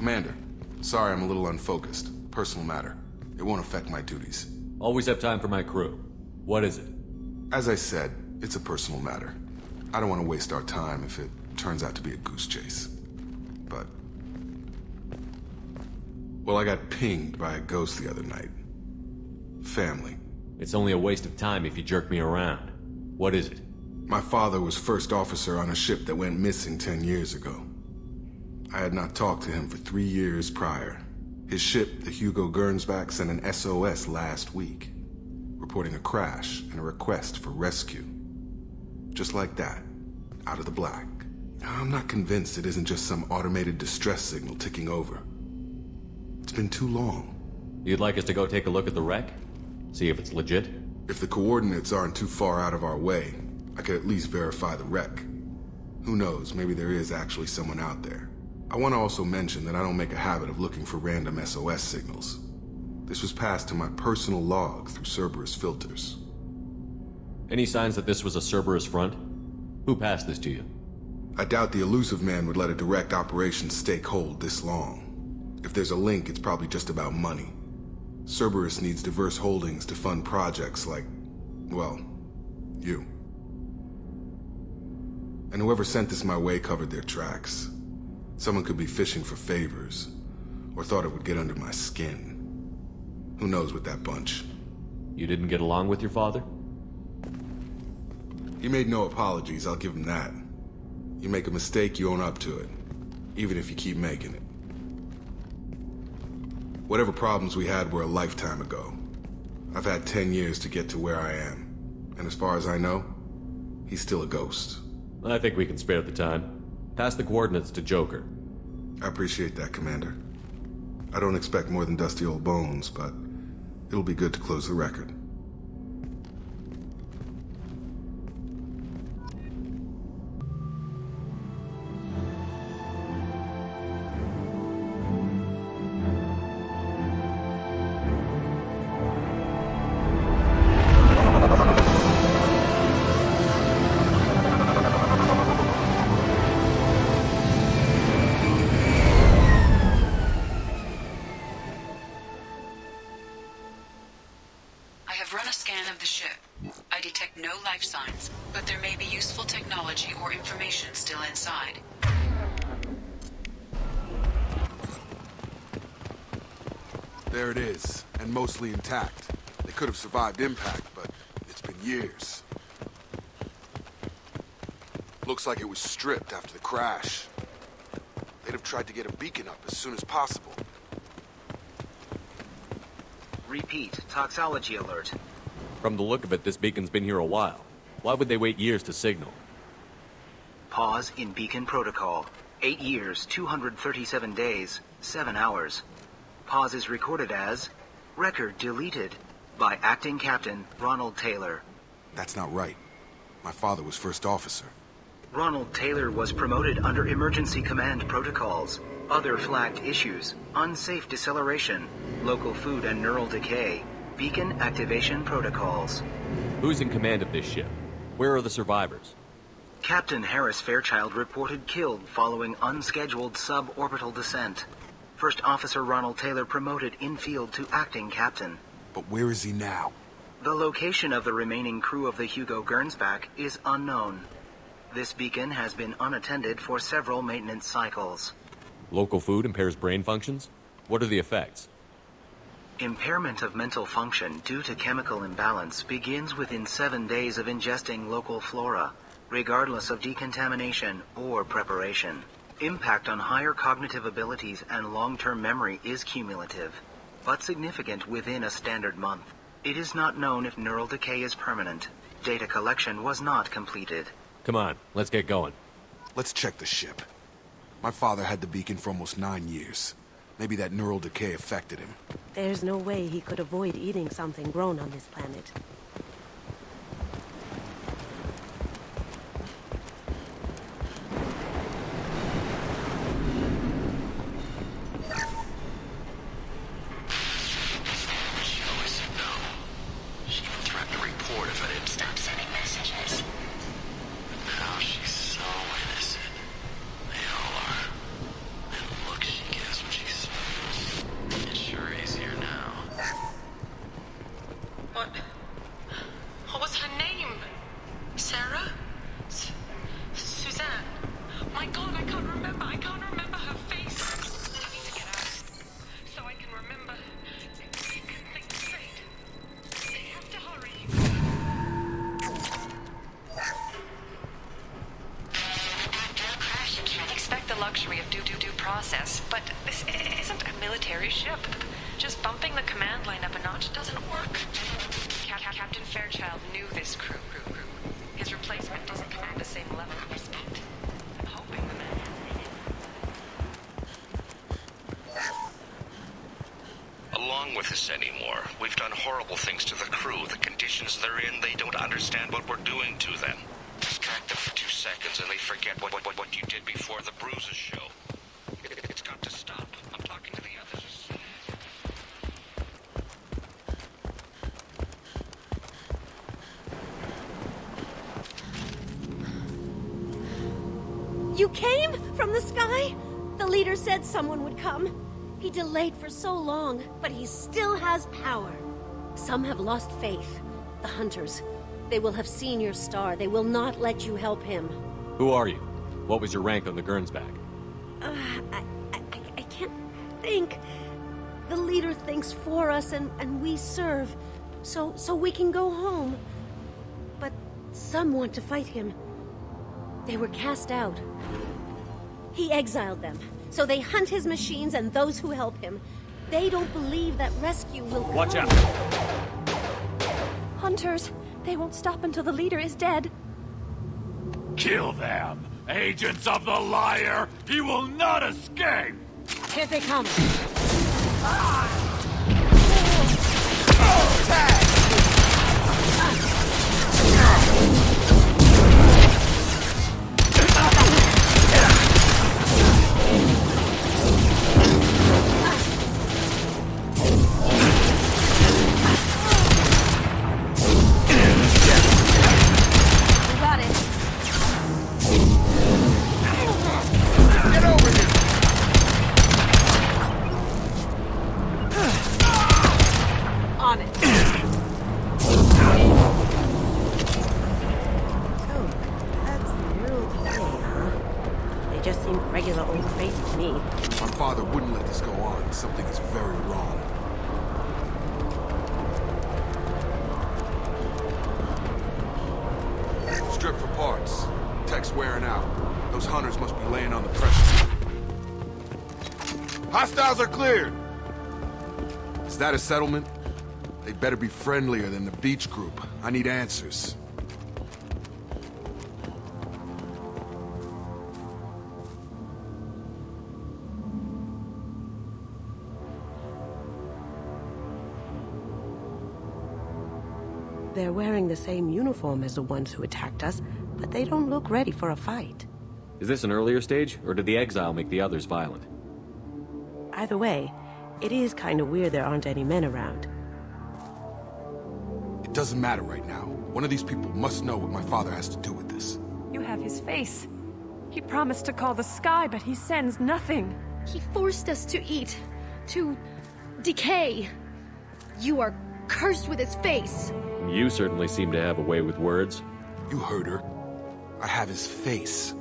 Commander, sorry I'm a little unfocused. Personal matter. It won't affect my duties. Always have time for my crew. What is it? As I said, it's a personal matter. I don't want to waste our time if it turns out to be a goose chase. But... well, I got pinged by a ghost the other night. Family. It's only a waste of time if you jerk me around. What is it? My father was first officer on a ship that went missing 10 years ago. I had not talked to him for 3 years prior. His ship, the Hugo Gernsback, sent an SOS last week, reporting a crash and a request for rescue. Just like that, out of the black. I'm not convinced it isn't just some automated distress signal ticking over. It's been too long. You'd like us to go take a look at the wreck? See if it's legit? If the coordinates aren't too far out of our way, I could at least verify the wreck. Who knows, maybe there is actually someone out there. I want to also mention that I don't make a habit of looking for random SOS signals. This was passed to my personal log through Cerberus filters. Any signs that this was a Cerberus front? Who passed this to you? I doubt the elusive man would let a direct operations stake hold this long. If there's a link, it's probably just about money. Cerberus needs diverse holdings to fund projects like, well, you. And whoever sent this my way covered their tracks. Someone could be fishing for favors, or thought it would get under my skin. Who knows with that bunch? You didn't get along with your father? He made no apologies, I'll give him that. You make a mistake, you own up to it, even if you keep making it. Whatever problems we had were a lifetime ago. I've had 10 years to get to where I am, and as far as I know, he's still a ghost. I think we can spare the time. Pass the coordinates to Joker. I appreciate that, Commander. I don't expect more than dusty old bones, but it'll be good to close the record. But there may be useful technology or information still inside. There it is, and mostly intact. They could have survived impact, but it's been years. Looks like it was stripped after the crash. They'd have tried to get a beacon up as soon as possible. Repeat, toxology alert. From the look of it, this beacon's been here a while. Why would they wait years to signal? Pause in beacon protocol. 8 years, 237 days, 7 hours. Pause is recorded as record deleted by Acting Captain Ronald Taylor. That's not right. My father was first officer. Ronald Taylor was promoted under emergency command protocols. Other flagged issues: unsafe deceleration, local food and neural decay, beacon activation protocols. Who's in command of this ship? Where are the survivors? Captain Harris Fairchild reported killed following unscheduled suborbital descent. First Officer Ronald Taylor promoted in-field to acting captain. But where is he now? The location of the remaining crew of the Hugo Gernsback is unknown. This beacon has been unattended for several maintenance cycles. Local food impairs brain functions? What are the effects? Impairment of mental function due to chemical imbalance begins within 7 days of ingesting local flora, regardless of decontamination or preparation. Impact on higher cognitive abilities and long-term memory is cumulative, but significant within a standard month. It is not known if neural decay is permanent. Data collection was not completed. Come on, let's get going. Let's check the ship. My father had the beacon for almost 9 years. Maybe that neural decay affected him. There's no way he could avoid eating something grown on this planet. Now she's so innocent. They all are. And look, she gets what she the luxury of due process, but this isn't a military ship. Just bumping the command line up a notch doesn't work. Captain Fairchild knew this crew. His replacement doesn't command the same level of respect. I'm hoping the man along with this anymore. We've done horrible things to the crew. The conditions they're in, they don't understand what we're doing to them. Distract them for 2 seconds and they forget what you did before the bruises show. It's got to stop. I'm talking to the others. You came from the sky? The leader said someone would come. He delayed for so long, but he still has power. Some have lost faith. The hunters. They will have seen your star. They will not let you help him. Who are you? What was your rank on the Gernsback? I can't think. The leader thinks for us and we serve. So we can go home. But some want to fight him. They were cast out. He exiled them. So they hunt his machines and those who help him. They don't believe that rescue will come. Watch out! Hunters, they won't stop until the leader is dead. Kill them! Agents of the liar! He will not escape! Here they come. Something is very wrong. Strip for parts. Tech's wearing out. Those hunters must be laying on the pressure. Hostiles are cleared! Is that a settlement? They better be friendlier than the beach group. I need answers. They're wearing the same uniform as the ones who attacked us, but they don't look ready for a fight. Is this an earlier stage, or did the exile make the others violent? Either way, it is kind of weird there aren't any men around. It doesn't matter right now. One of these people must know what my father has to do with this. You have his face. He promised to call the sky, but he sends nothing. He forced us to eat, to decay. You are cursed with his face. You certainly seem to have a way with words. You heard her. I have his face.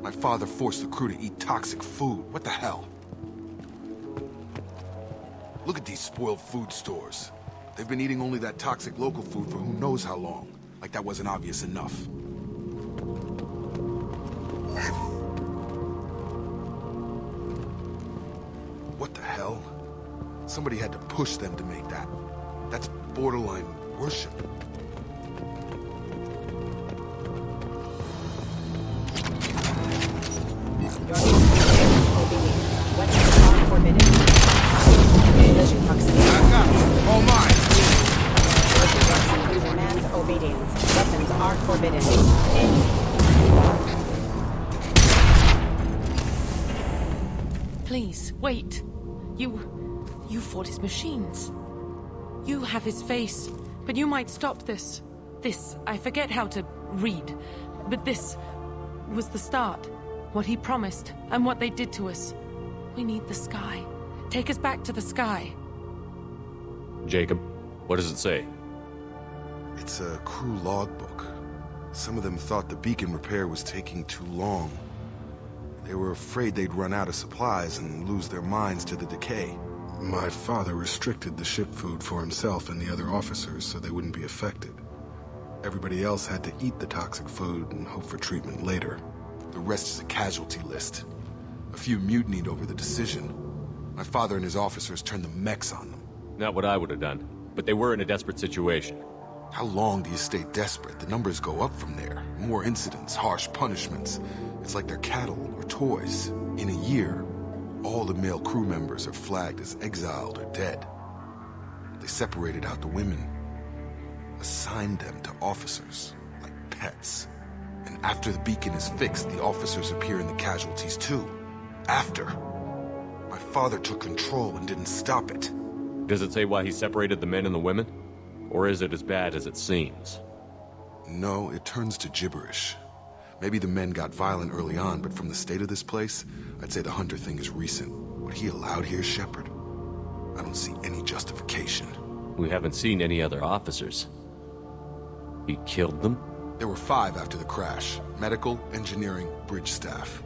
My father forced the crew to eat toxic food. What the hell? Look at these spoiled food stores. They've been eating only that toxic local food for who knows how long. Like that wasn't obvious enough. What the hell? Somebody had to push them to make that. That's borderline worship. All mine. Demands obedience. Weapons are forbidden. Please, wait. You fought his machines. You have his face, but you might stop this. This, I forget how to read, but this was the start. What he promised, and what they did to us. We need the sky. Take us back to the sky. Jacob, what does it say? It's a crew logbook. Some of them thought the beacon repair was taking too long. They were afraid they'd run out of supplies and lose their minds to the decay. My father restricted the ship food for himself and the other officers so they wouldn't be affected. Everybody else had to eat the toxic food and hope for treatment later. The rest is a casualty list. A few mutinied over the decision. My father and his officers turned the mechs on them. Not what I would have done, but they were in a desperate situation. How long do you stay desperate? The numbers go up from there. More incidents, harsh punishments. It's like they're cattle or toys. In a year, all the male crew members are flagged as exiled or dead. They separated out the women, assigned them to officers, like pets. And after the beacon is fixed, the officers appear in the casualties too. After. My father took control and didn't stop it. Does it say why he separated the men and the women? Or is it as bad as it seems? No, it turns to gibberish. Maybe the men got violent early on, but from the state of this place, I'd say the Hunter thing is recent. What he allowed here, Shepard? I don't see any justification. We haven't seen any other officers. He killed them? There were 5 after the crash. Medical, engineering, bridge staff.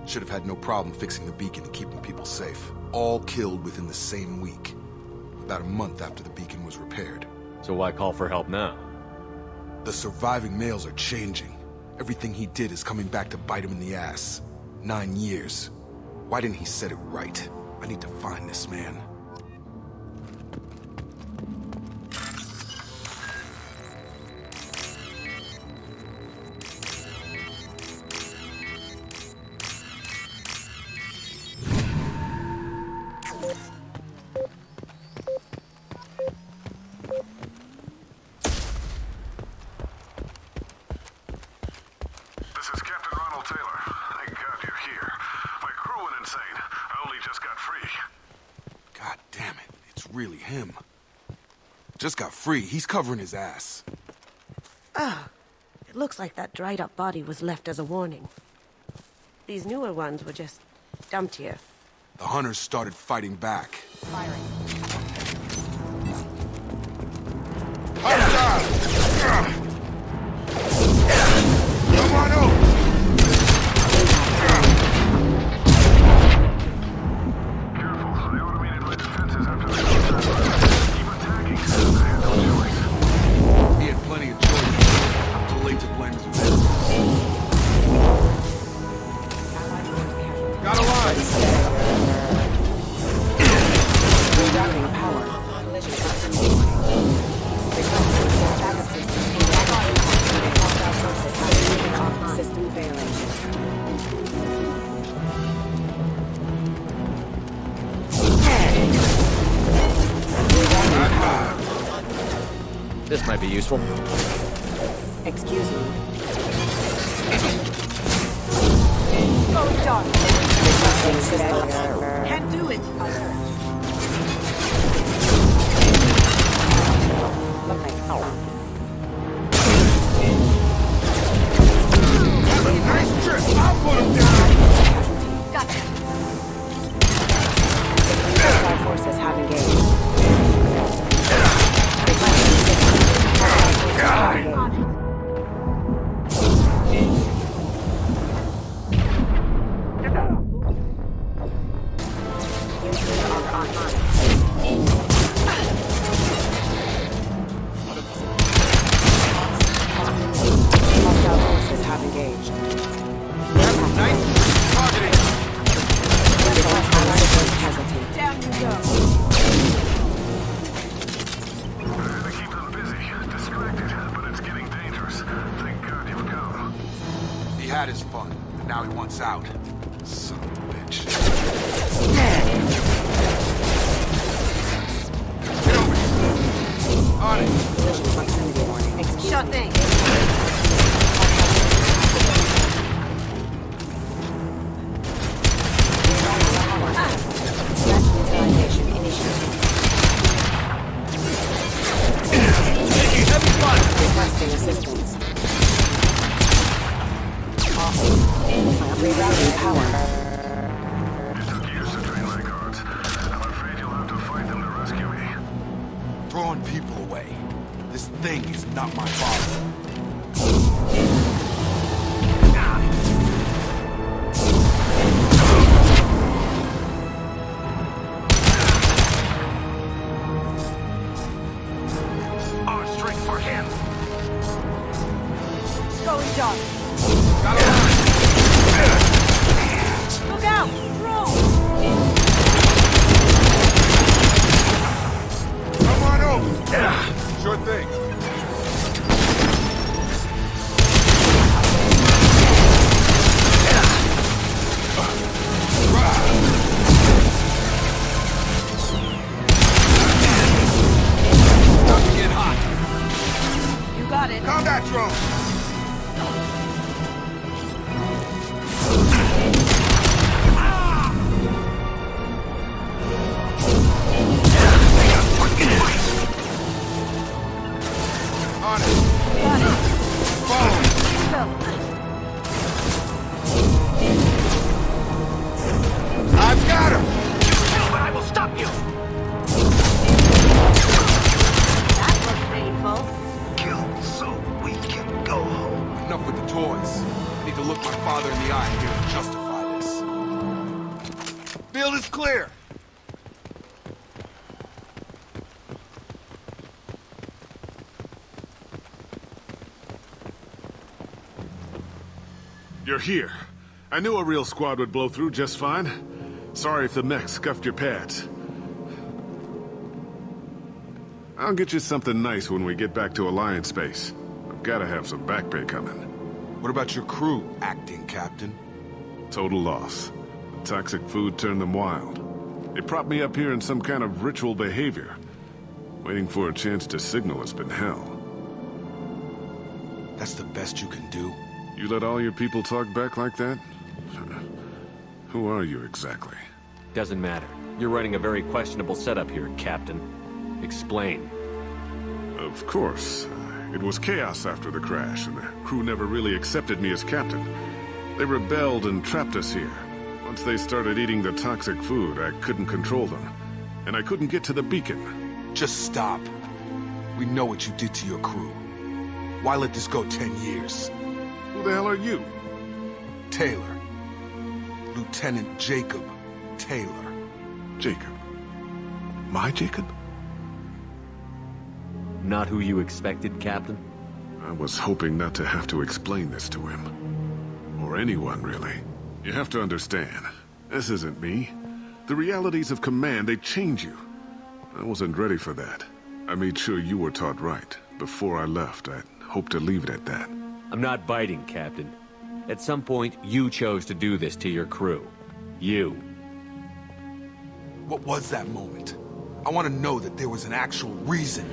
Should have had no problem fixing the beacon and keeping people safe. All killed within the same week. About a month after the beacon was repaired. So why call for help now? The surviving males are changing. Everything he did is coming back to bite him in the ass. 9 years. Why didn't he set it right? I need to find this man. Really him. Just got free. He's covering his ass. Ah, it looks like that dried up body was left as a warning. These newer ones were just dumped here. The hunters started fighting back. Firing. Come on over! This might be useful. Excuse me. Going dark. Can't do it. Nice trip. I'll put him down. Gotcha. Our forces have engaged. Had his fun, but now he wants out. Son of a bitch. Get over here. On it. Sure thing. Neutralization initiated. Taking heavy fire. Requesting assistance. Rerouting power. It took years to train my guards. I'm afraid you'll have to fight them to rescue me. Throwing people away. This thing is not my father. Our strength for him. Going dark. Got a line. Look out! Field is clear. You're here. I knew a real squad would blow through just fine. Sorry if the mech scuffed your pads. I'll get you something nice when we get back to Alliance Base. I've gotta have some back pay coming. What about your crew, acting captain? Total loss. The toxic food turned them wild. They propped me up here in some kind of ritual behavior. Waiting for a chance to signal has been hell. That's the best you can do? You let all your people talk back like that? Who are you exactly? Doesn't matter. You're running a very questionable setup here, Captain. Explain. Of course. It was chaos after the crash, and the crew never really accepted me as captain. They rebelled and trapped us here. Once they started eating the toxic food, I couldn't control them. And I couldn't get to the beacon. Just stop. We know what you did to your crew. Why let this go 10 years? Who the hell are you? Taylor. Lieutenant Jacob Taylor. Jacob? My Jacob? Not who you expected, Captain? I was hoping not to have to explain this to him. Or anyone, really. You have to understand, this isn't me. The realities of command, they change you. I wasn't ready for that. I made sure you were taught right. Before I left, I hoped to leave it at that. I'm not biting, Captain. At some point, you chose to do this to your crew. You. What was that moment? I want to know that there was an actual reason.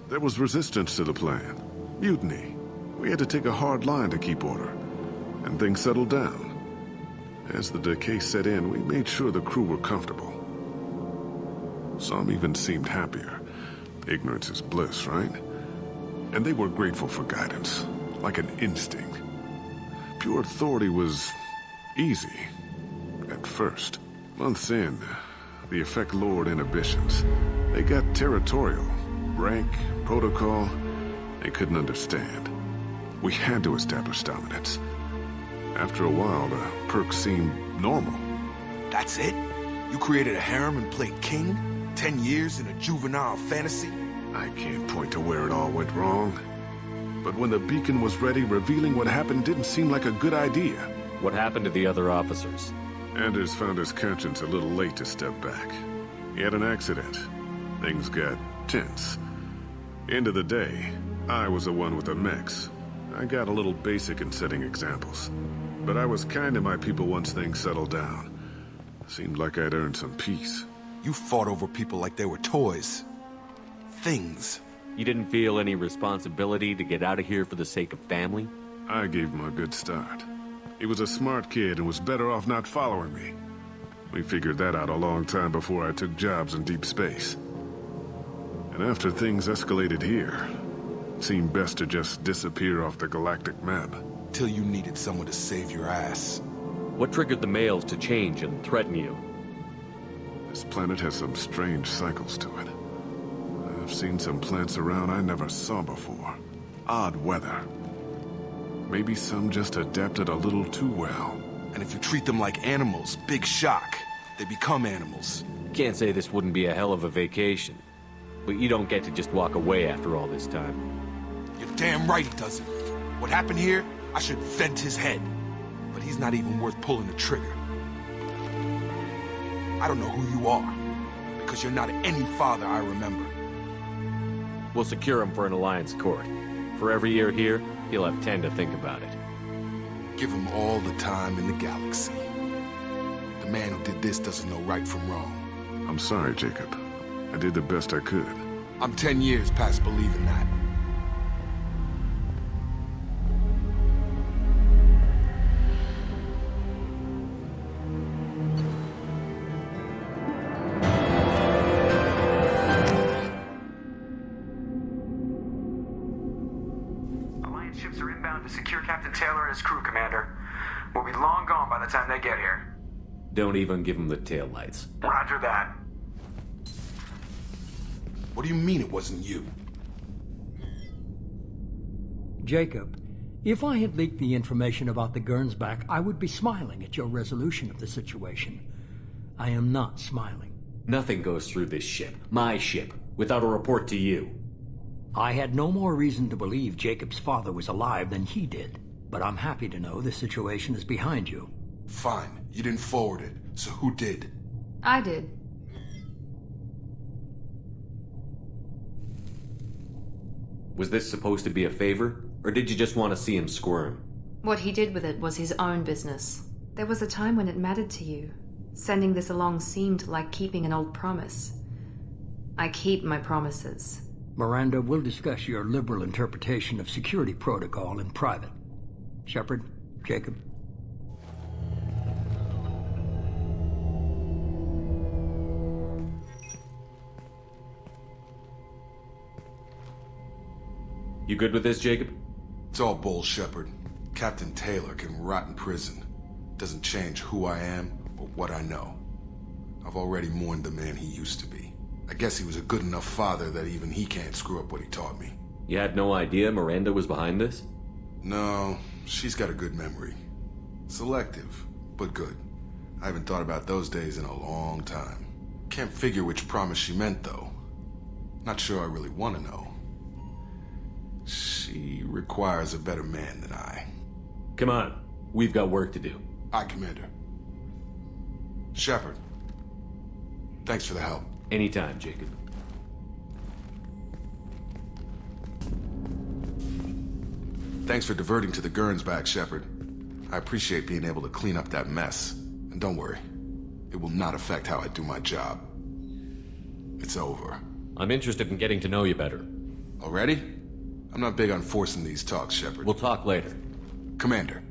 There was resistance to the plan. Mutiny. We had to take a hard line to keep order. And things settled down. As the decay set in, we made sure the crew were comfortable. Some even seemed happier. Ignorance is bliss, right? And they were grateful for guidance, like an instinct. Pure authority was easy, at first. Months in, the effect lowered inhibitions. They got territorial. Rank, protocol, they couldn't understand. We had to establish dominance. After a while, the perks seemed normal. That's it? You created a harem and played king? 10 years in a juvenile fantasy? I can't point to where it all went wrong. But when the beacon was ready, revealing what happened didn't seem like a good idea. What happened to the other officers? Anders found his conscience a little late to step back. He had an accident. Things got tense. End of the day, I was the one with the mechs. I got a little basic in setting examples. But I was kind to my people once things settled down. Seemed like I'd earned some peace. You fought over people like they were toys. Things. You didn't feel any responsibility to get out of here for the sake of family? I gave him a good start. He was a smart kid and was better off not following me. We figured that out a long time before I took jobs in deep space. And after things escalated here, it seemed best to just disappear off the galactic map. Till you needed someone to save your ass. What triggered the males to change and threaten you? This planet has some strange cycles to it. I've seen some plants around I never saw before. Odd weather. Maybe some just adapted a little too well. And if you treat them like animals, big shock. They become animals. Can't say this wouldn't be a hell of a vacation. But you don't get to just walk away after all this time. You're damn right he doesn't. What happened here, I should vent his head. But he's not even worth pulling the trigger. I don't know who you are, because you're not any father I remember. We'll secure him for an Alliance court. For every year here, he'll have 10 to think about it. Give him all the time in the galaxy. The man who did this doesn't know right from wrong. I'm sorry, Jacob. I did the best I could. I'm 10 years past believing that. Ships are inbound to secure Captain Taylor and his crew, Commander. We'll be long gone by the time they get here. Don't even give him the taillights. Roger that. What do you mean it wasn't you? Jacob, If I had leaked the information about the Gernsback, I would be smiling at your resolution of the situation. I am not smiling. Nothing goes through this ship, my ship, without a report to you. I had no more reason to believe Jacob's father was alive than he did, but I'm happy to know the situation is behind you. Fine. You didn't forward it, so who did? I did. Was this supposed to be a favor, or did you just want to see him squirm? What he did with it was his own business. There was a time when it mattered to you. Sending this along seemed like keeping an old promise. I keep my promises. Miranda, we'll discuss your liberal interpretation of security protocol in private. Shepard, Jacob. You good with this, Jacob? It's all bull, Shepard. Captain Taylor can rot in prison. Doesn't change who I am or what I know. I've already mourned the man he used to be. I guess he was a good enough father that even he can't screw up what he taught me. You had no idea Miranda was behind this? No, she's got a good memory. Selective, but good. I haven't thought about those days in a long time. Can't figure which promise she meant, though. Not sure I really want to know. She requires a better man than I. Come on, we've got work to do. Aye, Commander. Shepard, thanks for the help. Anytime, Jacob. Thanks for diverting to the Gernsback, Shepard. I appreciate being able to clean up that mess. And don't worry, it will not affect how I do my job. It's over. I'm interested in getting to know you better. Already? I'm not big on forcing these talks, Shepard. We'll talk later. Commander.